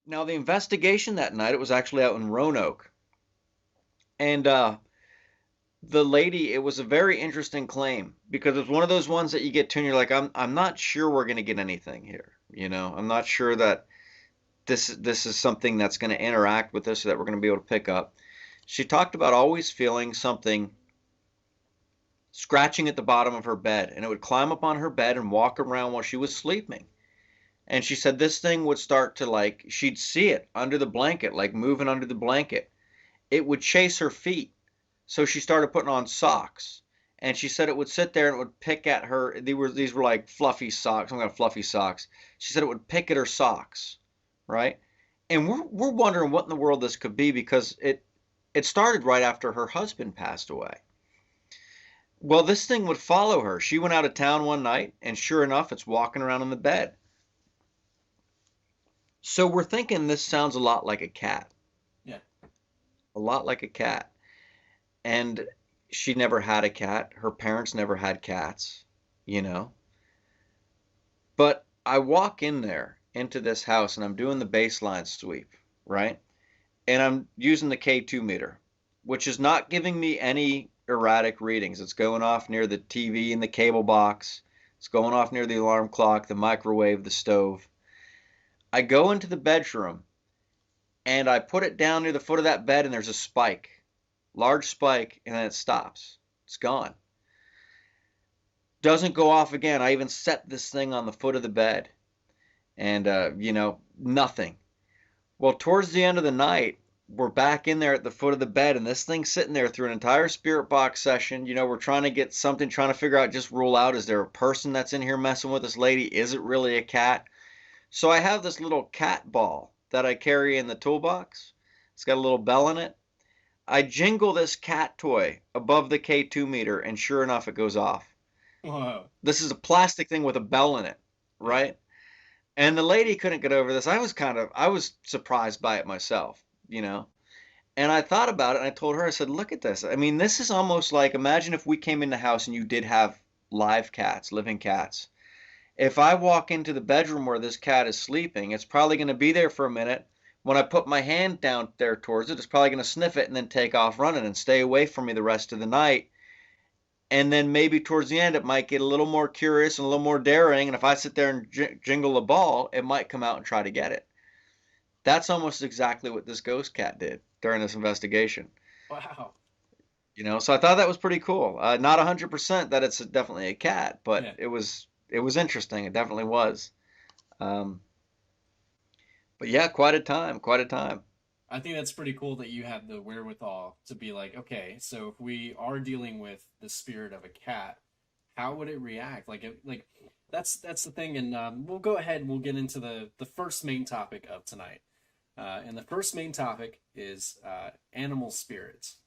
Now, the investigation that night, it was actually out in Roanoke. And the lady, it was a very interesting claim because it's one of those ones that you get to and you're like, I'm not sure we're going to get anything here. I'm not sure that this is something that's going to interact with us or that we're going to be able to pick up. She talked about always feeling something scratching at the bottom of her bed, and it would climb up on her bed and walk around while she was sleeping. And she said this thing would start to, like, she'd see it under the blanket, like moving under the blanket. It would chase her feet. So she started putting on socks. And she said it would sit there and it would pick at her. These were like fluffy socks, some kind of fluffy socks. She said it would pick at her socks, right? And we're wondering what in the world this could be because it started right after her husband passed away. Well, this thing would follow her. She went out of town one night, and sure enough, it's walking around in the bed. So we're thinking this sounds a lot like a cat, Yeah. a lot like a cat. And she never had a cat. Her parents never had cats, you know. But I walk in there into this house and I'm doing the baseline sweep, right? And I'm using the K2 meter, which is not giving me any erratic readings. It's going off near the TV and the cable box. It's going off near the alarm clock, the microwave, the stove. I go into the bedroom and I put it down near the foot of that bed and there's a spike, large spike, and then it stops. It's gone. Doesn't go off again. I even set this thing on the foot of the bed and, nothing. Well, towards the end of the night, we're back in there at the foot of the bed and this thing's sitting there through an entire spirit box session. We're trying to get something, trying to figure out, just rule out, is there a person that's in here messing with this lady? Is it really a cat? So I have this little cat ball that I carry in the toolbox. It's got a little bell in it. I jingle this cat toy above the K2 meter, and sure enough, it goes off. Whoa. This is a plastic thing with a bell in it, Yeah. right? And the lady couldn't get over this. I was surprised by it myself, you know? And I thought about it and I told her, I said, look at this. I mean, this is almost like, imagine if we came in the house and you did have live cats, living cats. If I walk into the bedroom where this cat is sleeping, it's probably going to be there for a minute. When I put my hand down there towards it, it's probably going to sniff it and then take off running and stay away from me the rest of the night. And then maybe towards the end, it might get a little more curious and a little more daring. And if I sit there and jingle the ball, it might come out and try to get it. That's almost exactly what this ghost cat did during this investigation. Wow. So I thought that was pretty cool. Not 100% that it's definitely a cat, but Yeah. it was interesting. It definitely was. Um, but yeah, quite a time, quite a time. I think that's pretty cool that you have the wherewithal to be like, okay, so if we are dealing with the spirit of a cat, how would it react? Like that's the thing, and we'll go ahead and we'll get into the first main topic of tonight. And the first main topic is animal spirits.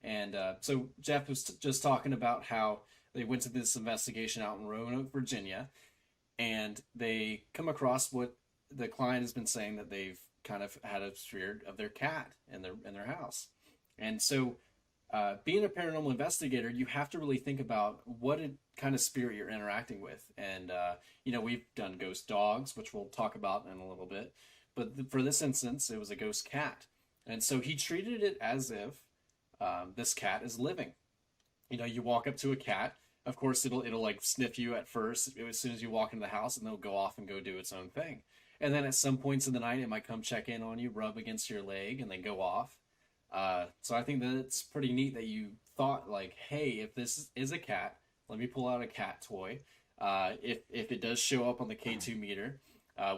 And so Jeff was just talking about how they went to this investigation out in Roanoke, Virginia, and they come across what the client has been saying that they've kind of had a spirit of their cat in their house. And so, being a paranormal investigator, you have to really think about what kind of spirit you're interacting with. And we've done ghost dogs, which we'll talk about in a little bit. But for this instance, it was a ghost cat, and so he treated it as if this cat is living. You walk up to a cat. Of course, it'll like sniff you at first as soon as you walk into the house, and it'll go off and go do its own thing. And then at some points in the night, it might come check in on you, rub against your leg, and then go off. So I think that it's pretty neat that you thought like, hey, if this is a cat, let me pull out a cat toy. If it does show up on the K2 meter,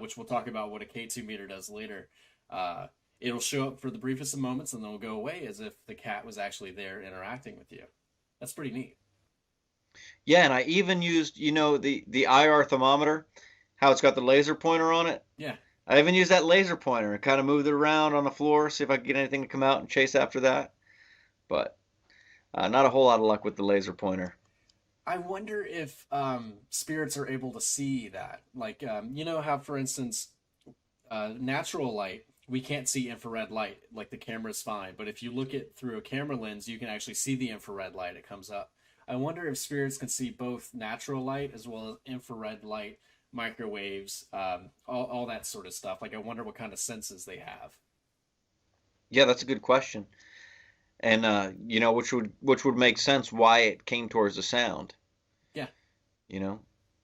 which we'll talk about what a K2 meter does later, uh, it'll show up for the briefest of moments and then it'll go away as if the cat was actually there interacting with you. That's pretty neat. Yeah, and I even used, the IR thermometer, how it's got the laser pointer on it. Yeah. I even used that laser pointer and kind of moved it around on the floor, see if I could get anything to come out and chase after that. But not a whole lot of luck with the laser pointer. I wonder if spirits are able to see that. Like, how, for instance, natural light, we can't see infrared light. Like, the camera's fine. But if you look at through a camera lens, you can actually see the infrared light. It comes up. I wonder if spirits can see both natural light as well as infrared light microwaves, all that sort of stuff. Like, I wonder what kind of senses they have. Yeah, that's a good question. And which would make sense why it came towards the sound, Yeah, you know?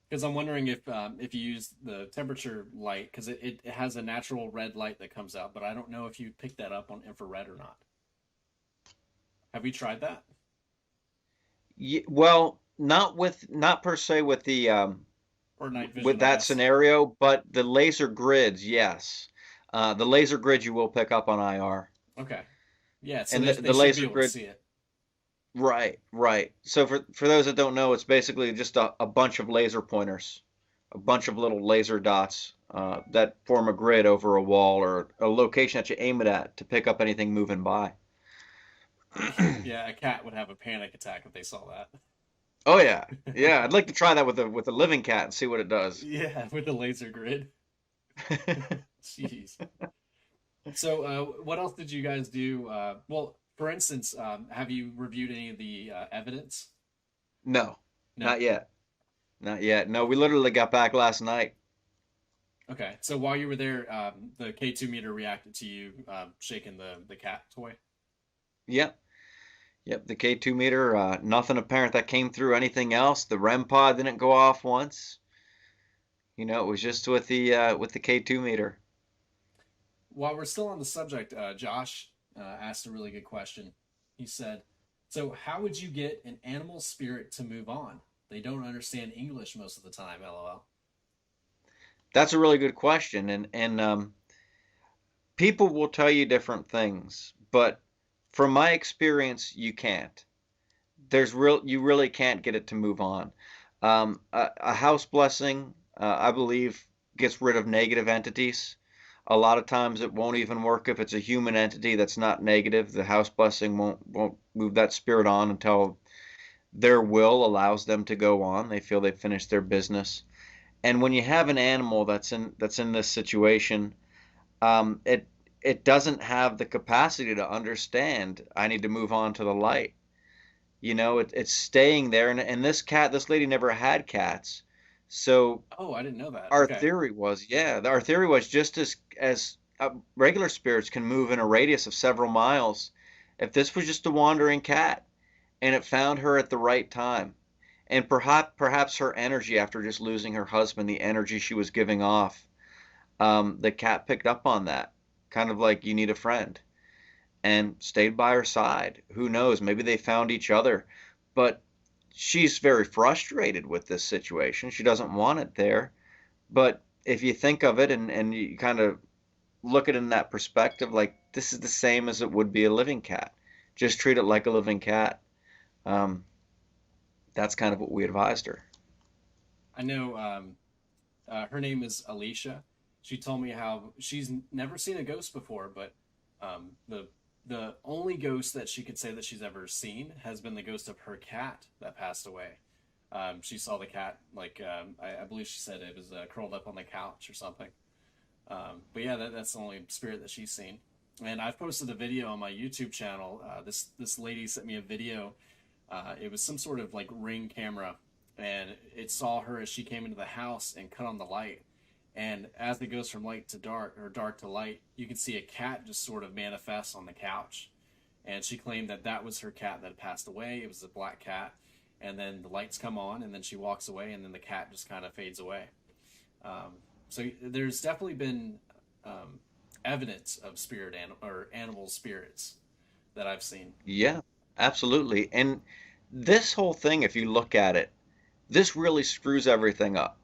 because I'm wondering if you use the temperature light, because it has a natural red light that comes out, but I don't know if you pick that up on infrared or not. Have you tried that? Well, not per se with the Or night with vision, I that guess. scenario, but the laser grids, yes. The laser grids you will pick up on IR. Okay. Yeah, so And they the should be laser able to grid, see it. right, right. So for those that don't know, it's basically just a bunch of laser pointers, a bunch of little laser dots that form a grid over a wall or a location that you aim it at to pick up anything moving by. Yeah, a cat would have a panic attack if they saw Oh yeah, yeah. that. I'd like to try that with a living cat and see what it does. Yeah, with the laser grid. Jeez. So, what else did you guys do? Well, for instance, have you reviewed any of the evidence? No, No. not yet. Not yet. No, we literally got back last night. Okay. So while you were there, the K2 meter reacted to you shaking the cat toy. Yep. Yep. The K2 meter, nothing apparent that came through anything else. The REM pod didn't go off once. It was just with the K2 meter. While we're still on the subject, Josh asked a really good question. He said, "So how would you get an animal spirit to move on? They don't understand English most of the time." LOL. That's a really good question, and people will tell you different things, but from my experience, you can't. You really can't get it to move on. A house blessing, I believe, gets rid of negative entities. A lot of times it won't even work if it's a human entity that's not negative. The house blessing won't move that spirit on until their will allows them to go on. They feel they've finished their business. And when you have an animal that's in this situation, it doesn't have the capacity to understand. I need to move on to the light. It's staying there, and this lady never had cats, so Oh, I didn't know that. our Okay. theory was, yeah, our theory was just as regular spirits can move in a radius of several miles. If this was just a wandering cat and it found her at the right time, and perhaps her energy after just losing her husband, the energy she was giving off, the cat picked up on that, kind of like you need a friend, and stayed by her side. Who knows? Maybe they found each other, but she's very frustrated with this situation. She doesn't want it there. But if you think of it and you kind of look at it in that perspective, like this is the same as it would be a living cat. Just treat it like a living cat. Um, that's kind of what we advised her. I know her name is Alicia. She told me how she's never seen a ghost before, but the only ghost that she could say that she's ever seen has been the ghost of her cat that passed away. She saw the cat, like I believe she said it was curled up on the couch or something. But yeah, that's the only spirit that she's seen. And I've posted a video on my YouTube channel. This lady sent me a video. It was some sort of like ring camera, and it saw her as she came into the house and cut on the light. And as it goes from light to dark or dark to light, you can see a cat just sort of manifest on the couch. And she claimed that that was her cat that had passed away. It was a black cat. And then the lights come on, and then she walks away, and then the cat just kind of fades away. So there's definitely been um, evidence of or animal spirits that I've seen. Yeah, absolutely. And this whole thing, if you look at it, this really screws everything up.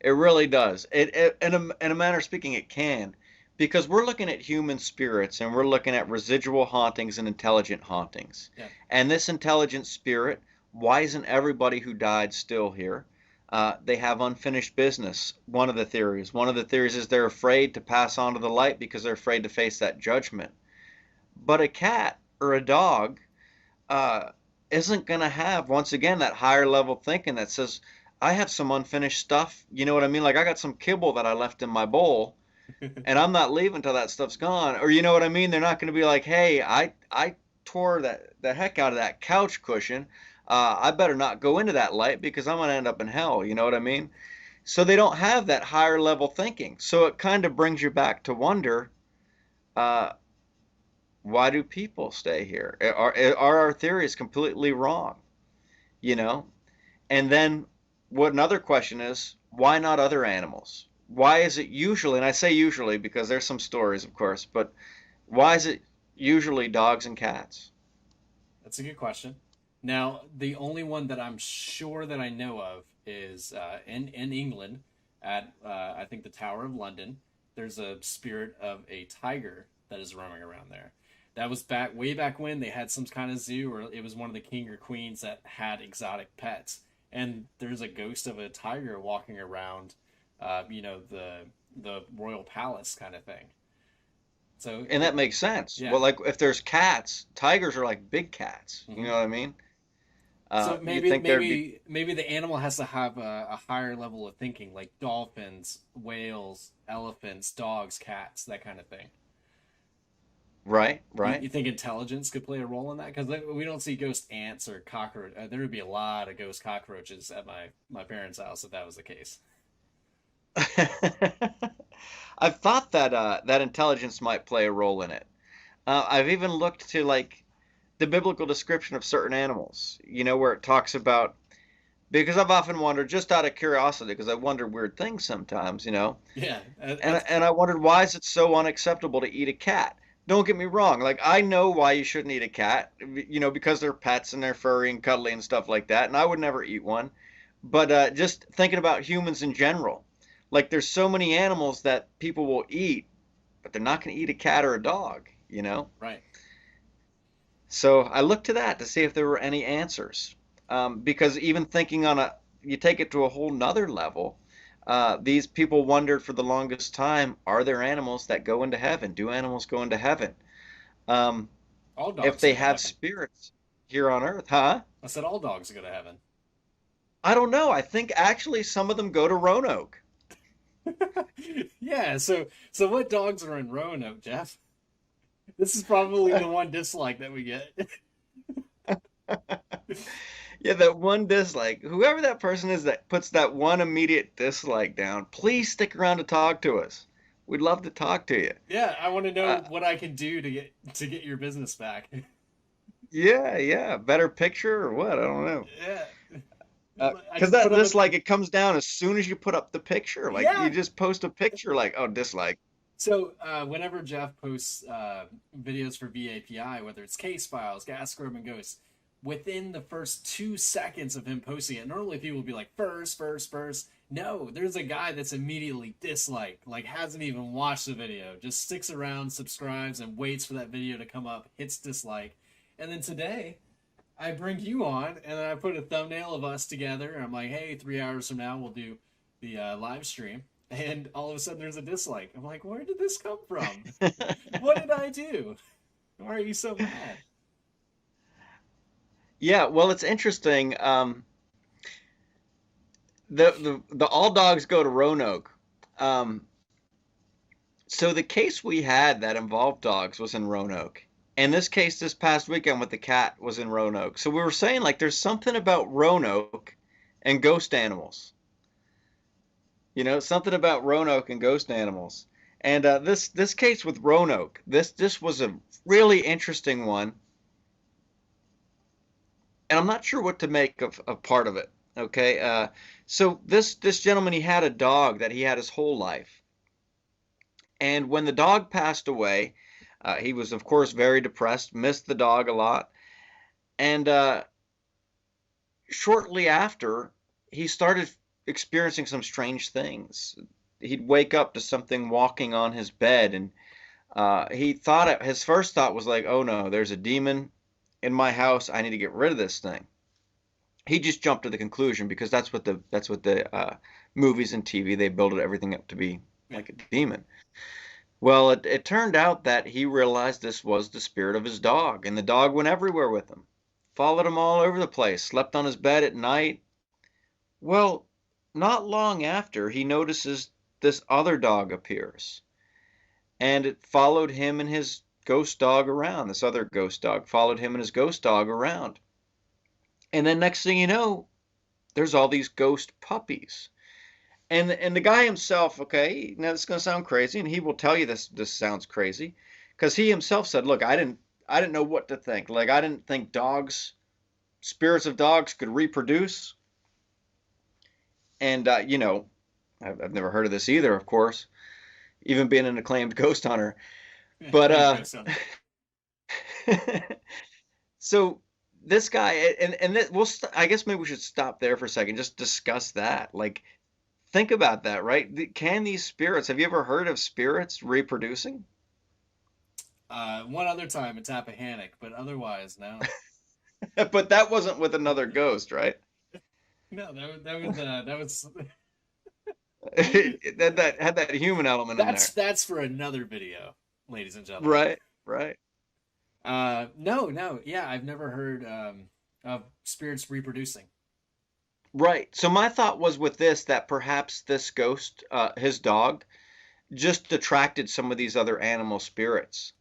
It really does. In a manner of speaking, it can, because we're looking at human spirits and we're looking at residual hauntings and intelligent hauntings. Yeah. And this intelligent spirit, why isn't everybody who died still here? They have unfinished business. One of the theories. One of the theories is they're afraid to pass on to the light because they're afraid to face that judgment. But a cat or a dog uh, isn't going to have, once again, that higher level thinking that says, I have some unfinished stuff. You know what I mean? Like I got some kibble that I left in my bowl and I'm not leaving till that stuff's gone. Or you know what I mean? They're not going to be like, hey, I tore the heck out of that couch cushion. I better not go into that light because I'm going to end up in hell. You know what I mean? So they don't have that higher level thinking. So it kind of brings you back to wonder, uh, why do people stay here? Are our theories completely wrong? You know? And then what another question is, why not other animals? Why is it usually, and I say usually because there's some stories, of course, but why is it usually dogs and cats? That's a good question. Now, the only one that I'm sure that I know of is in England at I think the Tower of London. There's a spirit of a tiger that is roaming around there. That was back way back when they had some kind of zoo, or it was one of the king or queens that had exotic pets. And there's a ghost of a tiger walking around, the royal palace kind of thing. So And that makes sense. yeah. Well, like if there's cats, tigers are like big cats. You Mm-hmm. know what I mean? So You maybe think there'd be maybe the animal has to have a higher level of thinking, like dolphins, whales, elephants, dogs, cats, that kind of thing. right, You, right. you think intelligence could play a role in that? Because we don't see ghost ants or cockroach. There would be a lot of ghost cockroaches at my parents' house if that was the case. I've thought that that intelligence might play a role in it. I've even looked to like the biblical description of certain animals, where it talks about, because I've often wondered, just out of curiosity, because I wonder weird things sometimes, Yeah, and I wondered, why is it so unacceptable to eat a cat? Don't get me wrong, like I know why you shouldn't eat a cat, because they're pets and they're furry and cuddly and stuff like that, and I would never eat one. But just thinking about humans in general, like there's so many animals that people will eat, but they're not going to eat a cat or a dog. right. So I looked to that to see if there were any answers. Because even thinking you take it to a whole nother level, these people wondered for the longest time, are there animals that go into heaven? Do animals go into heaven? Um, All if dogs they go to have heaven. spirits here on earth, huh? I said all dogs go to heaven. I don't know. I think actually some of them go to Roanoke. Yeah. So what dogs are in Roanoke, Jeff? This is probably the one dislike that we get. Yeah, that one dislike. Whoever that person is that puts that one immediate dislike down, please stick around to talk to us. We'd love to talk to you. Yeah, I want to know Uh, what I can do to get your business back. yeah, yeah. Better picture or what? I don't know. Yeah. I Because just put that them in. dislike, it comes down as soon as you put up the picture. Like you Yeah. just post a picture, like, oh, dislike. So whenever Jeff posts videos for VAPI, whether it's case files, gas scrub, and ghosts, within the first 2 seconds of him posting it, normally people will be like first, first, first. No, there's a guy that's immediately disliked, like hasn't even watched the video, just sticks around, subscribes, and waits for that video to come up, hits dislike, and then today I bring you on, and then I put a thumbnail of us together. And I'm like, hey, 3 hours from now we'll do the live stream, and all of a sudden there's a dislike. I'm like, where did this come from? What did I do? Why are you so mad? Yeah, well, it's interesting. The all dogs go to Roanoke. Um, so the case we had that involved dogs was in Roanoke. And this case this past weekend with the cat was in Roanoke. So we were saying like there's something about Roanoke and ghost animals. Something about Roanoke and ghost animals. And this case with Roanoke, this was a really interesting one, and I'm not sure what to make of part of it. Okay, so this gentleman, he had a dog that he had his whole life, and when the dog passed away, he was of course very depressed, missed the dog a lot, and shortly after, he started experiencing some strange things. He'd wake up to something walking on his bed, and he thought his first thought was like, "Oh no, there's a demon in my house. I need to get rid of this thing." He just jumped to the conclusion because that's what the movies and TV, they build everything up to be Yeah. like a demon. Well, it turned out that he realized this was the spirit of his dog, and the dog went everywhere with him, followed him all over the place, slept on his bed at night. Well, not long after, he notices this other dog appears, and it followed him and his ghost dog around. This other ghost dog followed him and his ghost dog around. And then next thing you know, there's all these ghost puppies. And the guy himself, okay, now this is going to sound crazy, and he will tell you this sounds crazy, because he himself said, "Look, I didn't know what to think. Like I didn't think spirits of dogs could reproduce." And I've never heard of this either, of course, even being an acclaimed ghost hunter. But Claim ghost hunter. so this guy, I guess maybe we should stop there for a second, just discuss that. Like, think about that, right? Can these spirits, have you ever heard of spirits reproducing? One other time at Tappahannock, but otherwise, no. But that wasn't with another ghost, right? No, that was That had that human element in there. that's for another video, ladies and gentlemen. Right, right. No, no, yeah, I've never heard of spirits reproducing. Right. So my thought was with this that perhaps this ghost, his dog, just attracted some of these other animal spirits.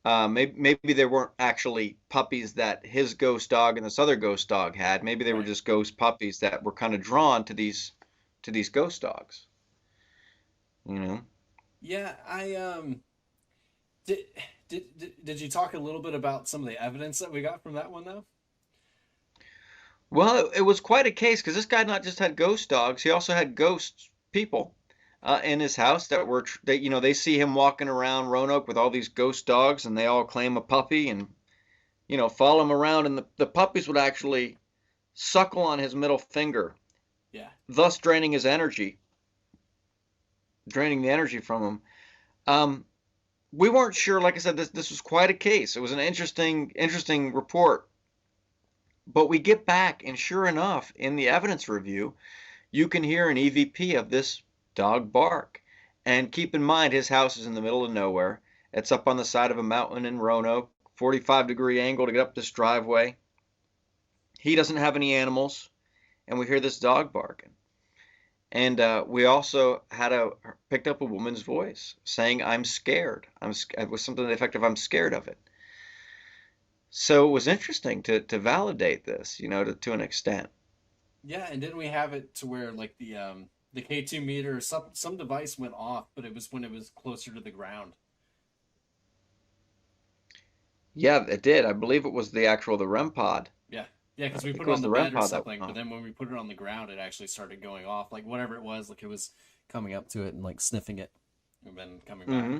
Maybe they weren't actually puppies that his ghost dog and this other ghost dog had. Maybe they were Right. just ghost puppies that were kind of drawn to these ghost dogs. You know. Yeah, I did, did you talk a little bit about some of the evidence that we got from that one though? Well, it was quite a case because this guy not just had ghost dogs, he also had ghost people in his house that they see him walking around Roanoke with all these ghost dogs, and they all claim a puppy and follow him around, and the puppies would actually suckle on his middle finger, Yeah. thus draining the energy from him. Um, we weren't sure. Like I said, this was quite a case. It was an interesting report. But we get back, and sure enough, in the evidence review, you can hear an EVP of this dog bark. And keep in mind, his house is in the middle of nowhere. It's up on the side of a mountain in Roanoke, 45-degree angle to get up this driveway. He doesn't have any animals, and we hear this dog barking. And we also picked up a woman's voice saying, "I'm scared." It was something to the effect of, "I'm scared of it." So it was interesting to validate this, to an extent. Yeah, and didn't we have it to where like the K2 meter, some device went off, but it was when it was closer to the ground. Yeah, it did. I believe it was the REM pod. Yeah. Yeah, I because we think put it it was on the the REM bed or pod that went something, but off. then when we put it on the ground, it actually started going off. Like whatever it was, like it was coming up to it and like sniffing it and then coming back. Hmm.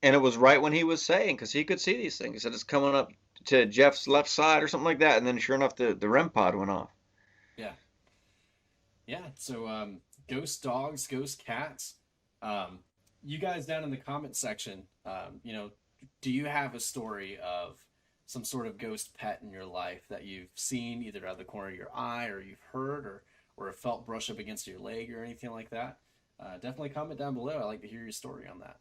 And it was right when he was saying, because he could see these things. He said it's coming up to Jeff's left side or something like that. And then sure enough, the REM pod went off. Yeah. Yeah. So ghost dogs, ghost cats. Um, you guys down in the comment section, do you have a story of some sort of ghost pet in your life that you've seen either out of the corner of your eye or you've heard or have felt brush up against your leg or anything like that? Definitely comment down below. I'd like to hear your story on that.